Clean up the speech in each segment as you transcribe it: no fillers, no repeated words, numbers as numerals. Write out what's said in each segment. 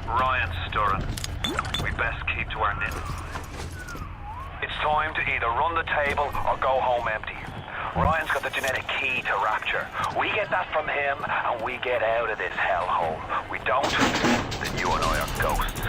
Ryan's stirring. We best keep to our knitting. It's time to either run the table or go home empty. Ryan's got the genetic key to Rapture. We get that from him and we get out of this hellhole. We don't, then you and I are ghosts.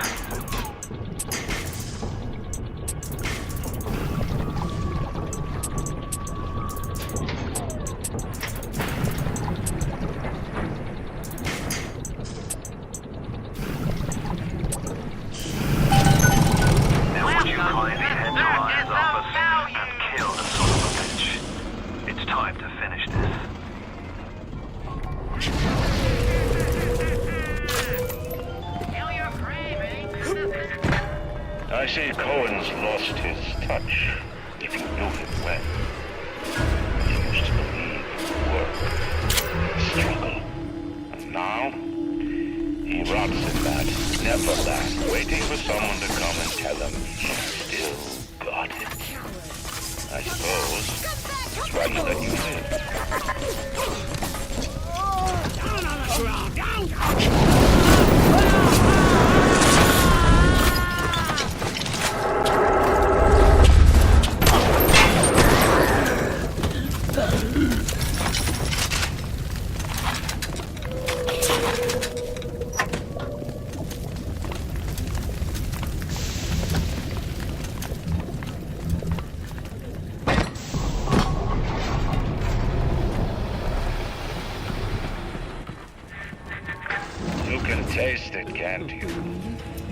I see Cohen's lost his touch, if you knew him well. He used to believe in work, struggle, and now he rots in that neverland, waiting for someone to come and tell him he's still got it. I suppose that's why he let you live. Down on the ground! Down! You can taste it, can't you?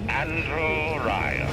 Andrew Ryan.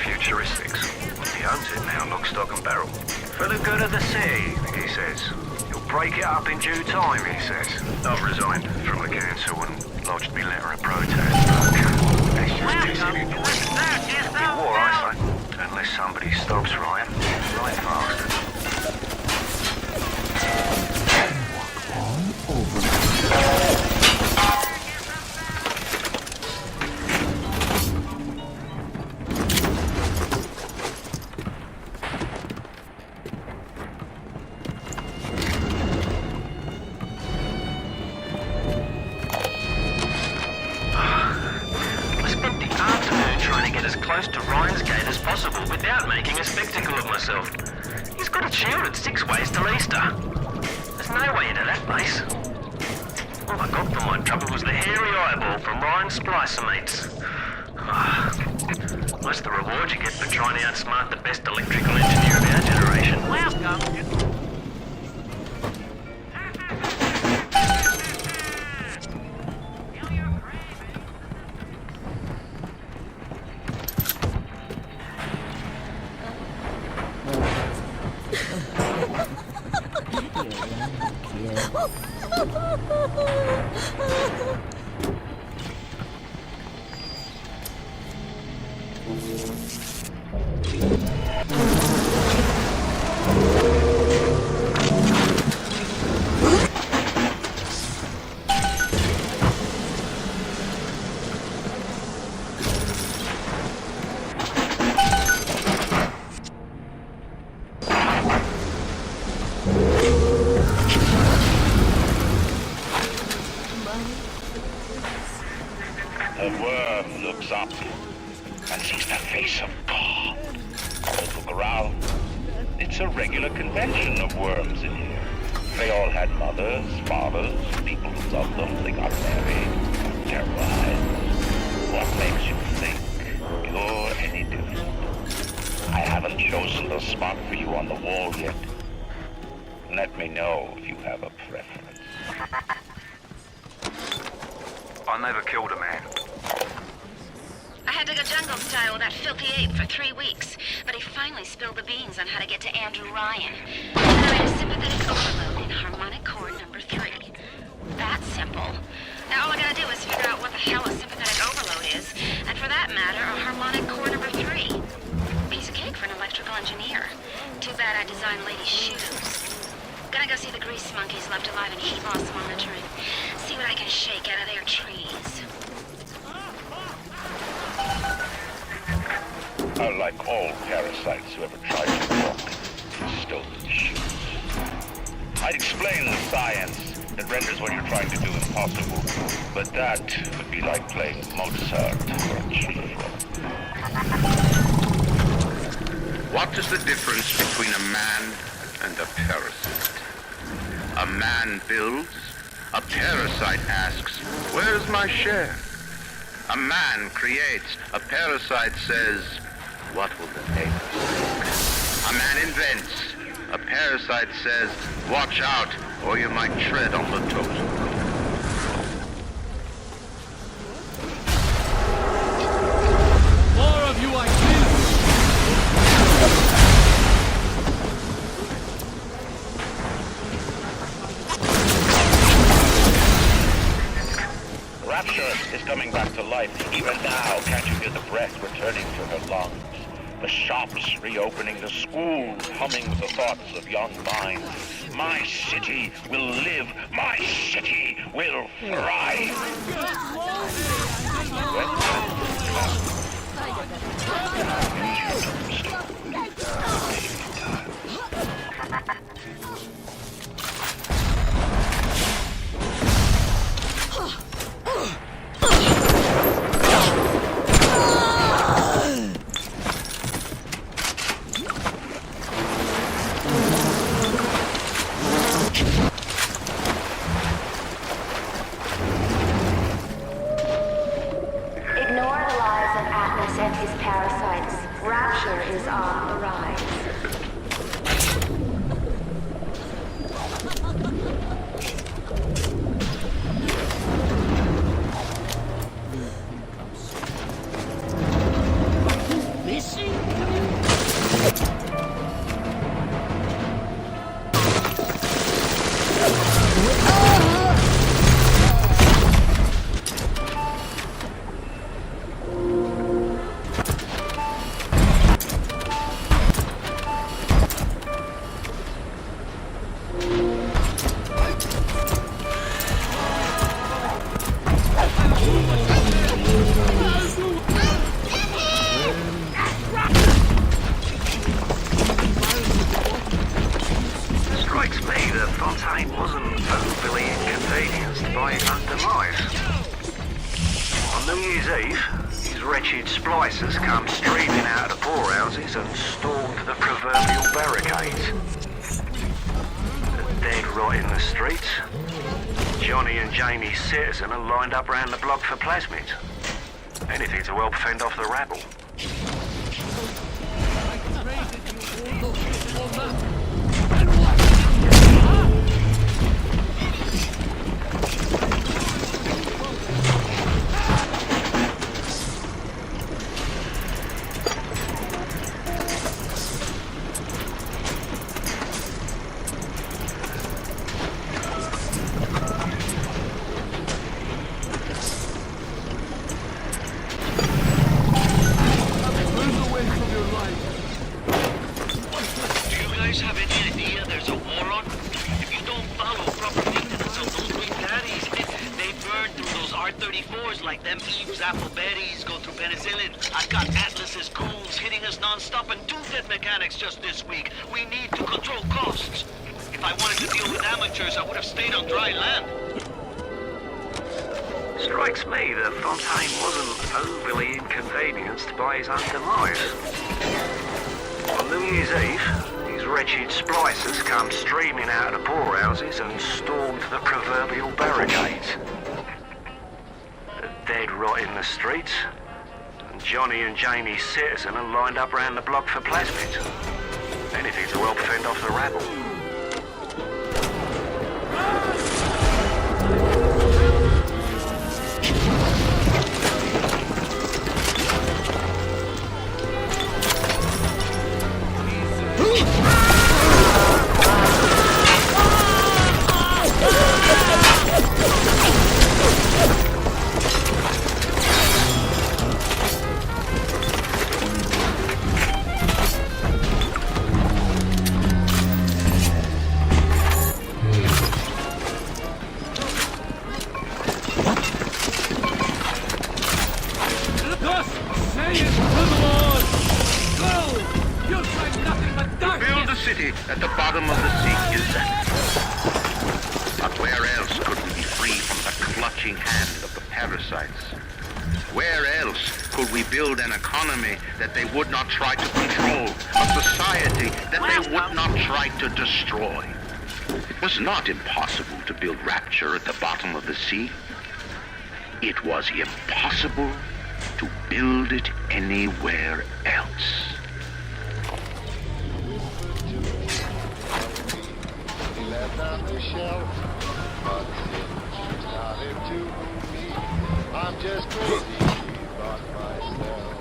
Futuristics. He owns it now, lock, stock and barrel. For the good of the city, he says. He'll break it up in due time, he says. I've resigned from the council and lodged me letter of protest. It's just pissing me poison. Be war, I say. Unless somebody stops Ryan. Right fast. Close to Ryan's gate as possible without making a spectacle of myself. He's got it shielded 6 ways till Easter. There's no way into that place. All I got for my trouble was the hairy eyeball from Ryan's splicer mates. That's the reward you get for trying to outsmart the best electrical engineer of our generation. Welcome. The worm looks up and sees the face of God. Look around. It's a regular convention of worms in here. They all had mothers, fathers, people who loved them. They got married, terrible lives. What makes you think you're any different? I haven't chosen the spot for you on the wall yet. Let me know if you have a preference. I never killed a man. I had to go jungle style with that filthy ape for 3 weeks, but he finally spilled the beans on how to get to Andrew Ryan. And I made a sympathetic overload in harmonic chord number 3. That's simple. Now all I gotta do is figure out what the hell a sympathetic overload is, and for that matter, a harmonic chord number 3. Piece of cake for an electrical engineer. Too bad I designed ladies' shoes. Gonna go see the grease monkeys left alive in heat loss monitoring. See what I can shake out of their trees. Like all parasites who ever tried to walk in stolen shoes. I'd explain the science that renders what you're trying to do impossible, but that would be like playing Mozart for a chief. What is the difference between a man and a parasite? A man builds, a parasite asks, where's my share? A man creates, a parasite says, what will the neighbors think? A man invents, a parasite says, watch out, or you might tread on the totem pole. More of you I kill! Rapture is coming back to life. Even now, can't you hear the breath returning to her lungs? The shops reopening, the schools humming with the thoughts of young minds. My city will live. My city will thrive. Ignore the lies of Atlas and his parasites. Rapture is on the rise. Strikes me that Fontaine wasn't overly inconvenienced by his own demise. On New Year's Eve, his wretched splicers come streaming out of the poorhouses and stormed the proverbial barricades. The dead rot in the streets. Johnny and Jamie Citizen are lined up round the block for plasmids. Anything to help fend off the rabble. Have any idea there's a war on? If you don't follow proper maintenance of those green daddies, they burn through those R-34s like them Eve's apple berries go through penicillin. I've got Atlas's goons hitting us non-stop and 2 dead mechanics just this week. We need to control costs. If I wanted to deal with amateurs, I would have stayed on dry land. Strikes me that Fontaine wasn't overly inconvenienced by his own demise. On New Year's Eve, these wretched splicers come streaming out of the poorhouses and stormed the proverbial barricades. The dead rot in the streets, and Johnny and Jamie Citizen are lined up round the block for plasmids. Anything to help fend off the rabble. city at the bottom of the sea is that. But where else could we be free from the clutching hand of the parasites? Where else could we build an economy that they would not try to control, a society that they would not try to destroy? It was not impossible to build rapture at the bottom of the sea. It was impossible to build it anywhere else. I'm just crazy about myself.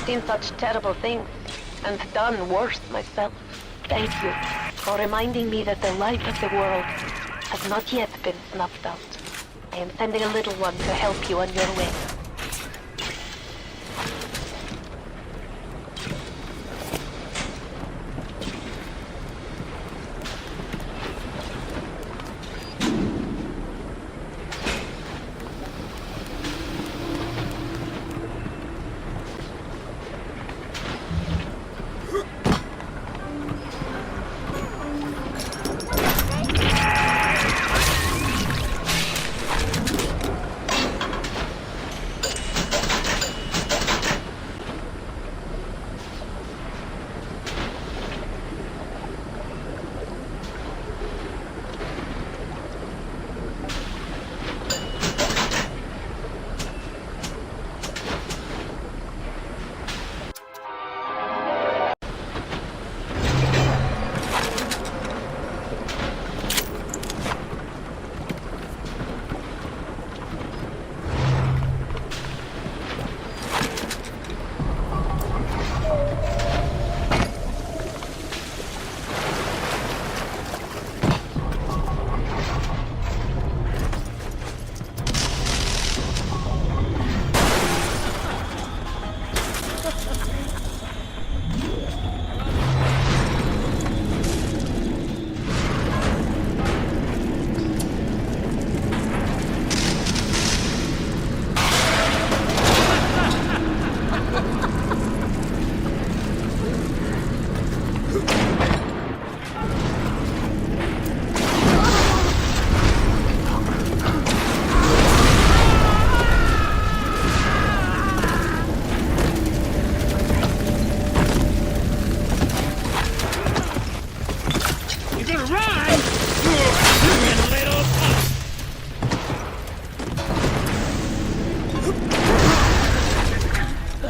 Seen such terrible things, and done worse myself. Thank you for reminding me that the light of the world has not yet been snuffed out. I am sending a little one to help you on your way.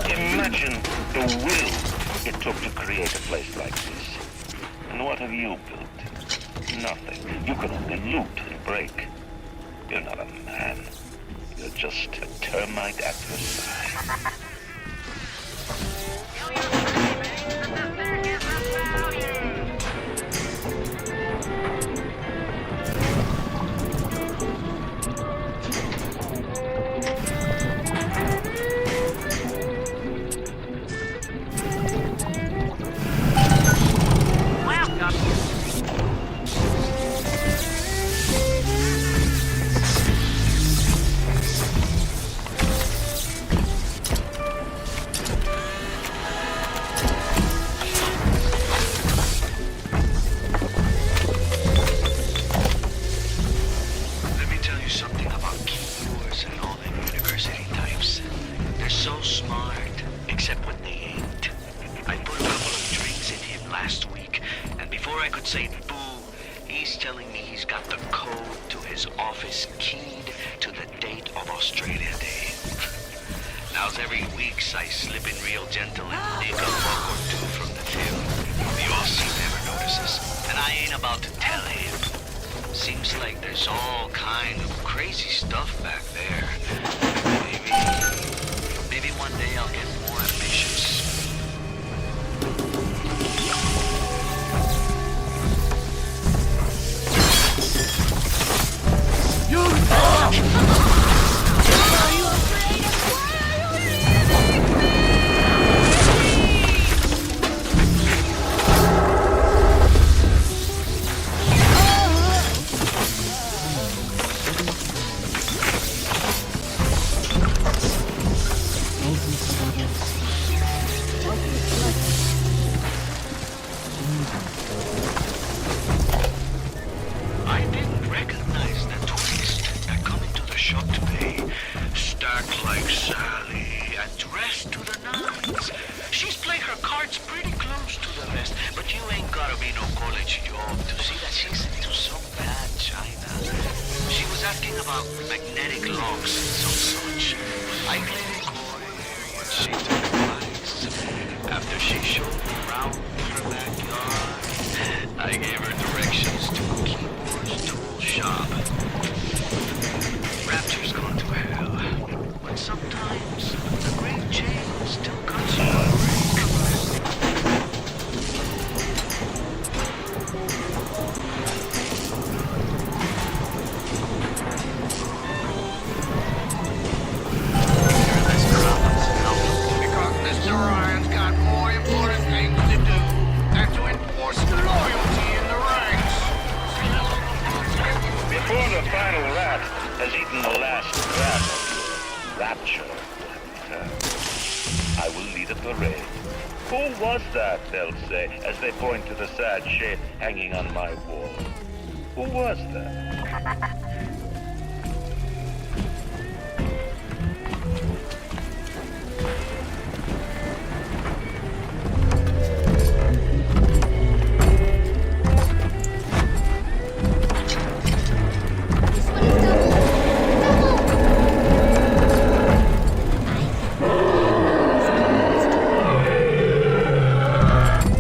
Imagine the will it took to create a place like this. And what have you built? Nothing. You can only loot and break. You're not a man. You're just a termite at your side. Let me tell you something about keyboards and all them university types. They're so smart, except when they ain't. I put a couple of drinks in him last week, and before I could say boo, he's telling me he's got the code to his office keyed to the date of Australia Day. Now's every weeks I slip in real gentle and dig a buck or two from the till. The Aussie never notices, and I ain't about to tell him. Seems like there's all kind of crazy stuff back there. Maybe one day I'll get more ambitious. I didn't recognize the tourist that come into the shop today. Stark like Sally and dressed to the nines. She's played her cards pretty close to the vest, but you ain't gotta be no college job to see that she's into some bad china. She was asking about magnetic locks and some such. I played it coy, but she took advice. After she showed me around her backyard, I gave her directions to a keyboard's tool shop. Rapture's gone to hell, but sometimes the great chain still cuts you a break. Because Mr. Ryan's got more important things to do than to enforce loyalty in the ranks. Before the final rat has eaten the last drop of Rapture, I will lead a parade. Who was that, they'll say, as they point to the sad shape hanging on my wall. Who was that?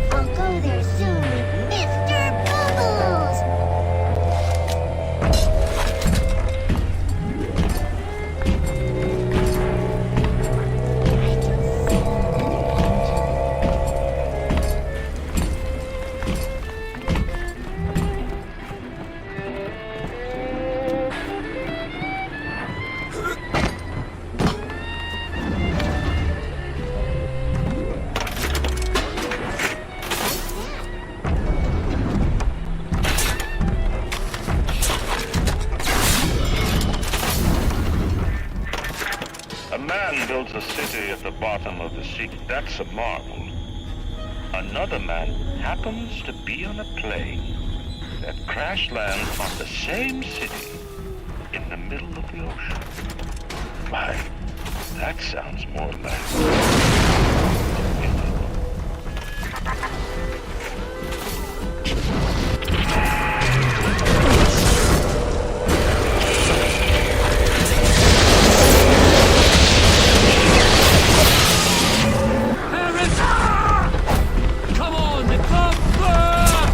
I'll go there soon with Mr. Bubbles! A man builds a city at the bottom of the sea. That's a marvel. Another man happens to be on a plane that crash lands on the same city in the middle of the ocean. Why, that sounds more like... Come on, come on!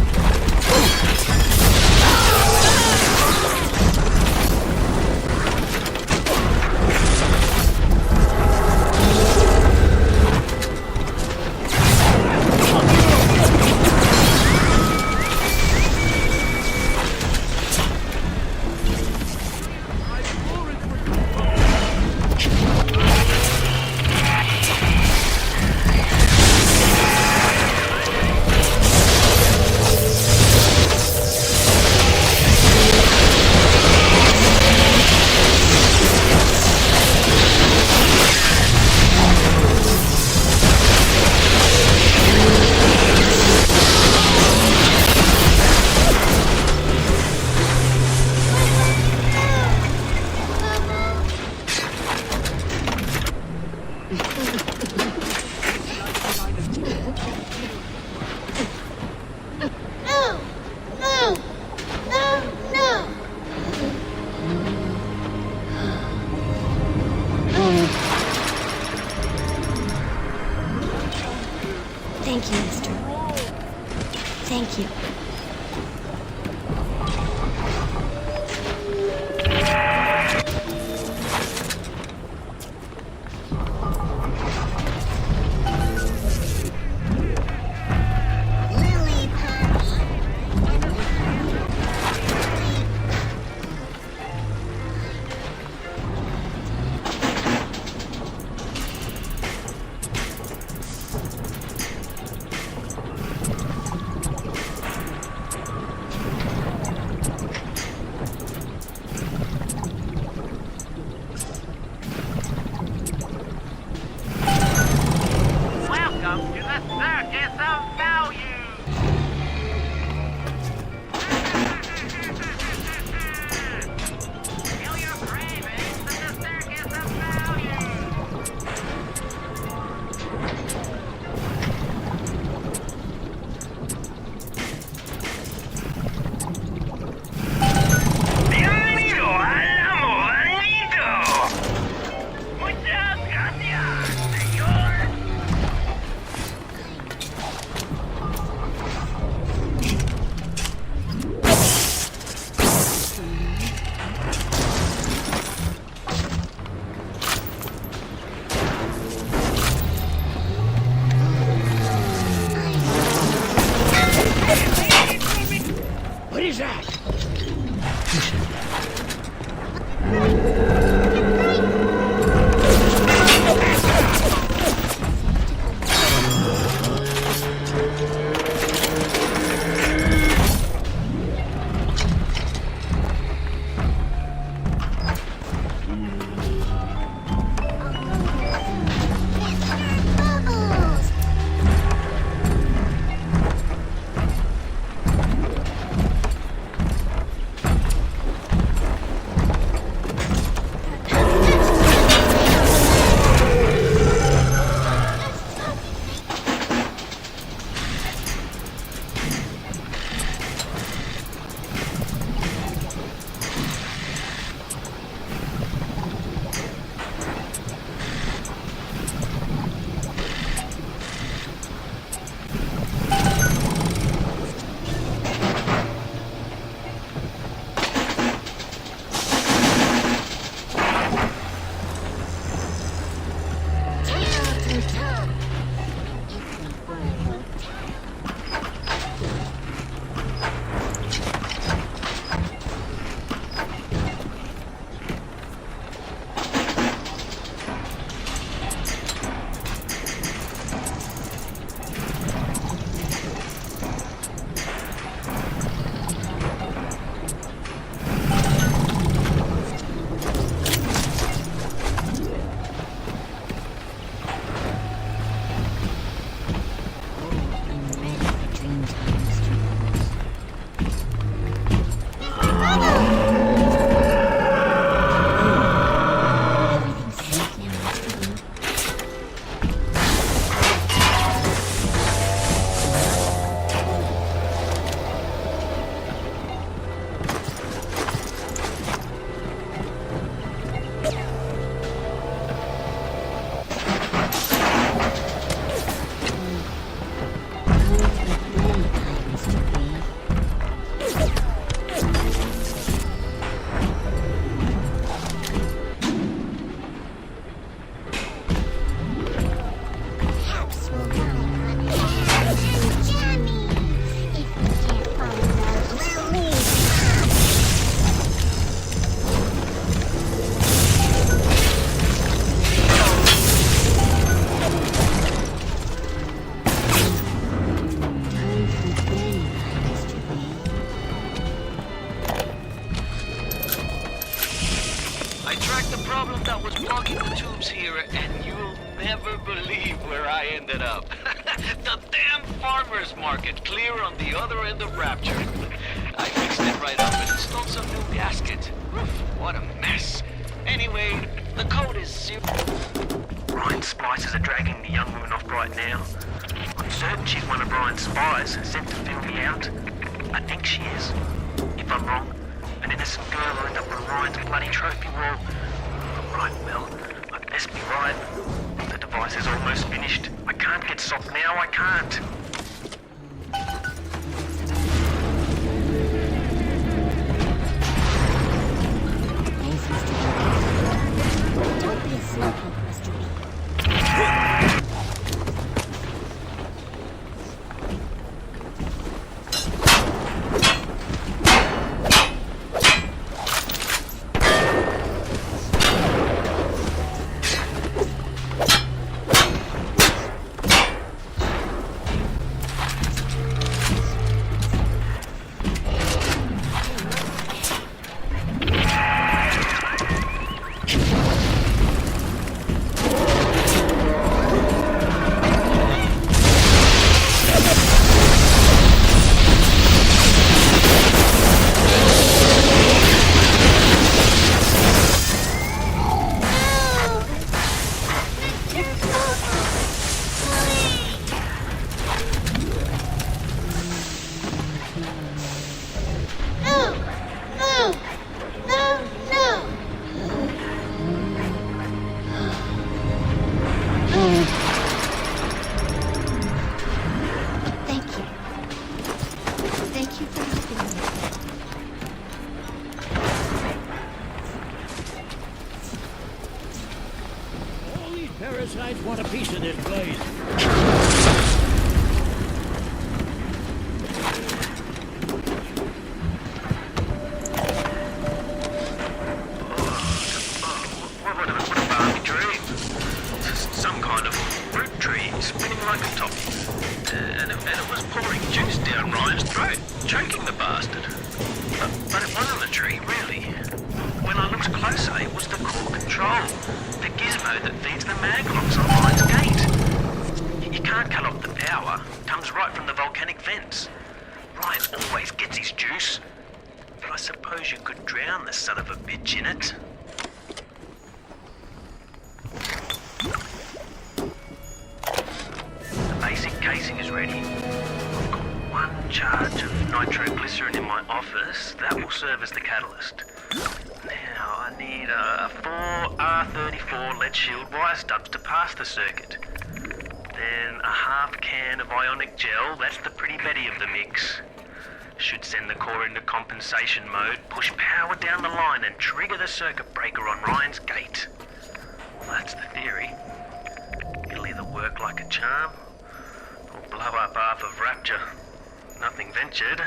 Thank you. Lily pads. Welcome to the Circus of Value! Feel your cravings at the Circus of Value! Bienvenido al Amoranito! Muchas gracias, señor! What is that? Mr. Bubbles! Tail to top. Perhaps we'll go on a adventure journey if we can't follow those Lily paths. Time for bed, Mr. I tracked the problem that was blocking the tubes here, and you'll never believe where I ended up. The damn farmer's market, clear on the other end of Rapture. I fixed it right up and installed some new gaskets. Oof, what a mess. Anyway, the code is zero. Ryan's spices are dragging the young woman off right now. I'm certain she's one of Ryan's spies sent to fill me out. I think she is. If I'm wrong, an innocent girl will end up on Ryan's bloody trophy wall. Right, well, I'd best be right. The device is almost finished. I can't get soft now, I can't. this place. What a barmy tree. Some kind of fruit tree, spinning like a top. And it was pouring juice down Ryan's throat, choking the bastard. But it wasn't the tree, really. When I looked closer, it was the core control. The gizmo that feeds the maglocks on Ryan's gate. You can't cut off the power. It comes right from the volcanic vents. Ryan always gets his juice. But I suppose you could drown the son of a bitch in it. The basic casing is ready. I've got one charge of nitroglycerin in my office. That will serve as the catalyst. Now I need 4 R34 lead shield wire stubs to pass the circuit. Then a half can of ionic gel. That's the pretty Betty of the mix. Should send the core into compensation mode, push power down the line and trigger the circuit breaker on Ryan's gate. Well, that's the theory. It'll either work like a charm, or blow up half of Rapture. Nothing ventured.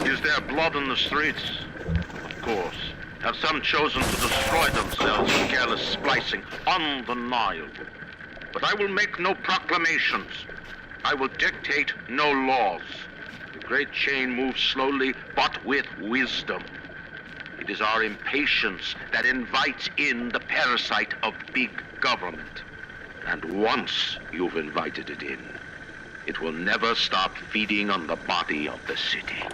Is there blood in the streets? Of course. Have some chosen to destroy themselves in careless splicing on the Nile? But I will make no proclamations. I will dictate no laws. The great chain moves slowly, but with wisdom. It is our impatience that invites in the parasite of big government. And once you've invited it in, it will never stop feeding on the body of the city.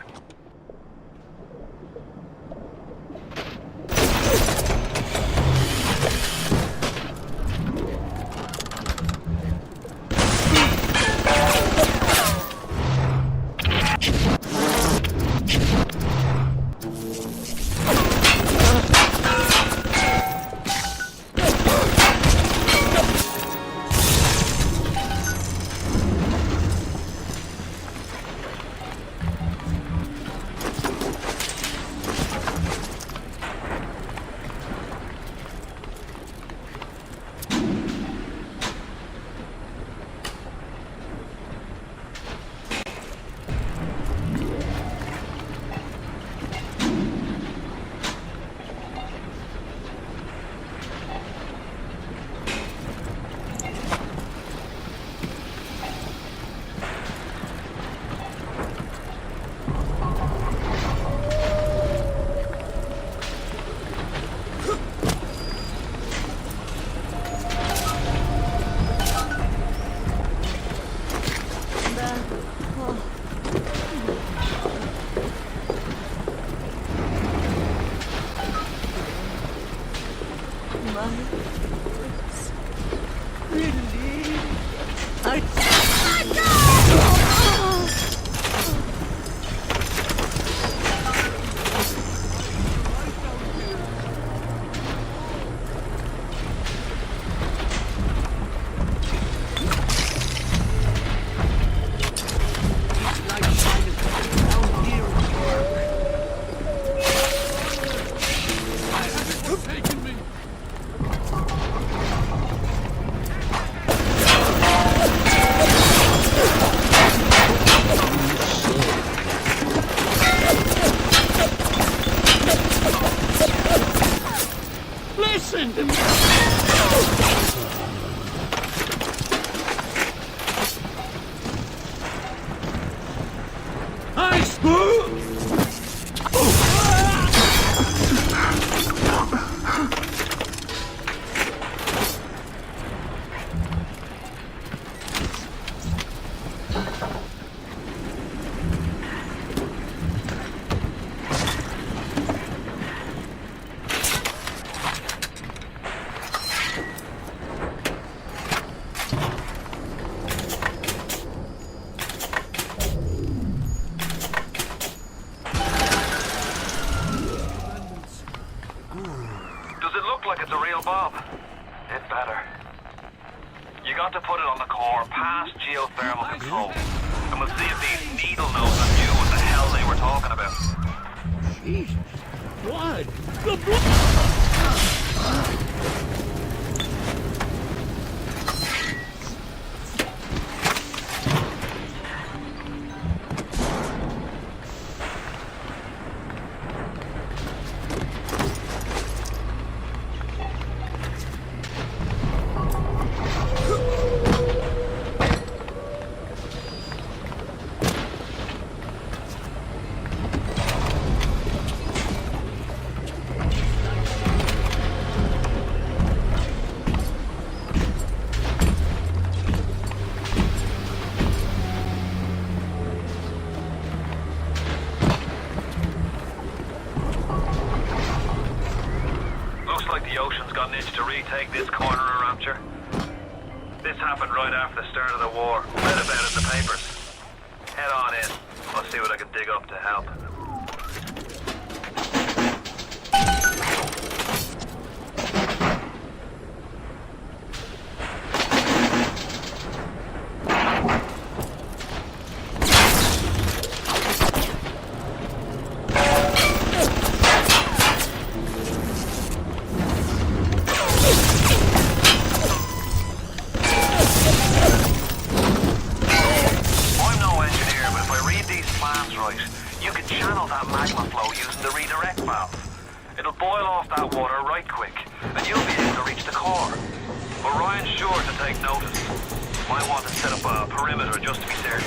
Does it look like it's a real bomb? It better. You got to put it on the core past geothermal control. And we'll see if these needle nosers knew what the hell they were talking about. Jesus. Blood. The blood. Looks like the ocean's got an itch to retake this corner of Rapture. This happened right after the start of the war. Read about it in the papers. Head on in. I'll see what I can dig up to help. I'm no engineer, but if I read these plans right, you can channel that magma flow using the redirect valve. It'll boil off that water right quick, and you'll be able to reach the core. But Ryan's sure to take notice. Might want to set up a perimeter just to be certain.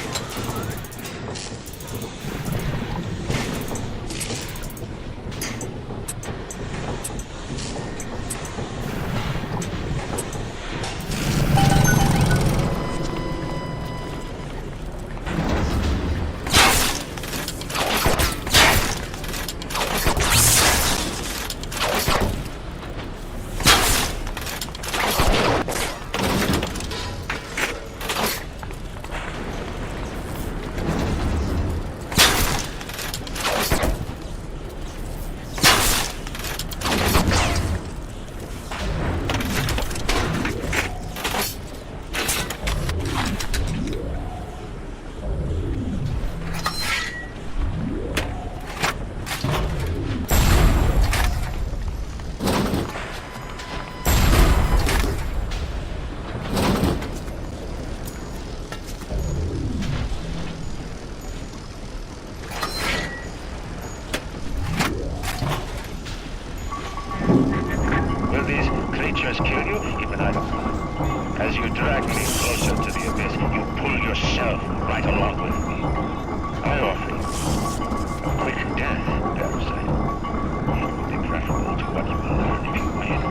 Will these creatures kill you? Even I don't know. As you drag me closer to the abyss, you pull yourself right along with me. I offer you a quick death, Parasite. It would be preferable to what you will learn if you win.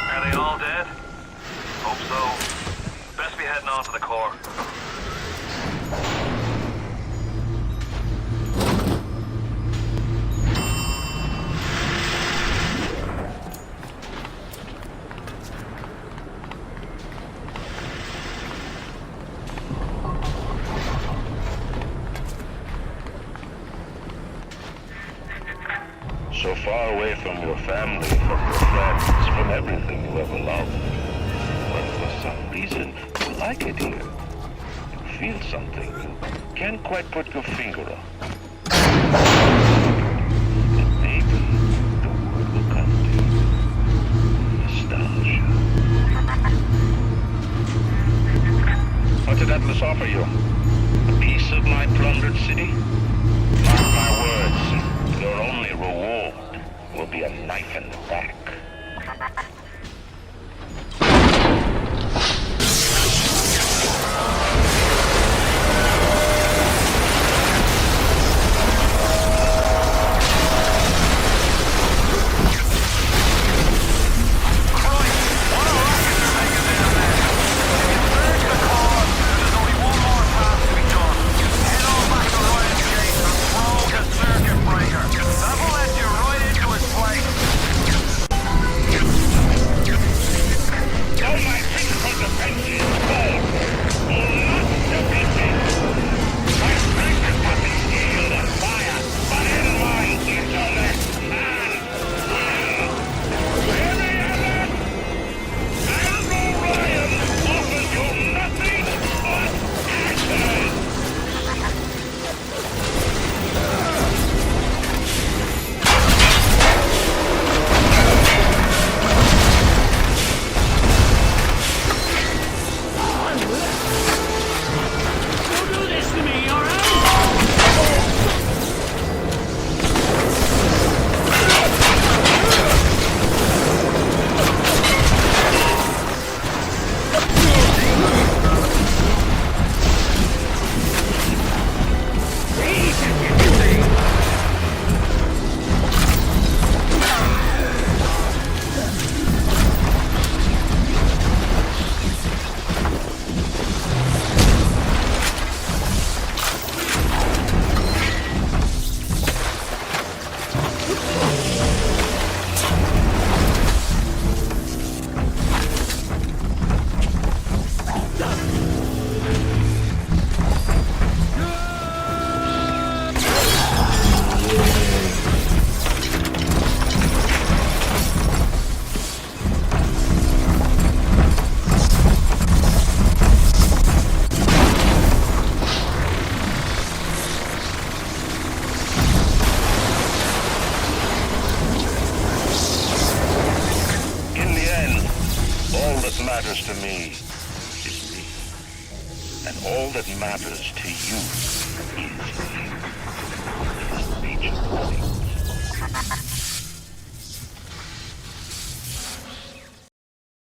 Are they all dead? Hope so. Best be heading on to the core. so far away from your family, from your friends, from everything you ever loved. But for some reason, you like it here. You feel something you can't quite put your finger on. And maybe the word will come to you. Nostalgia. What did Atlas offer you? A piece of my plundered city? Mark my words, your only reward will be a knife in the back. Matters to me is me. And all that matters to you is you. It is the nature of things.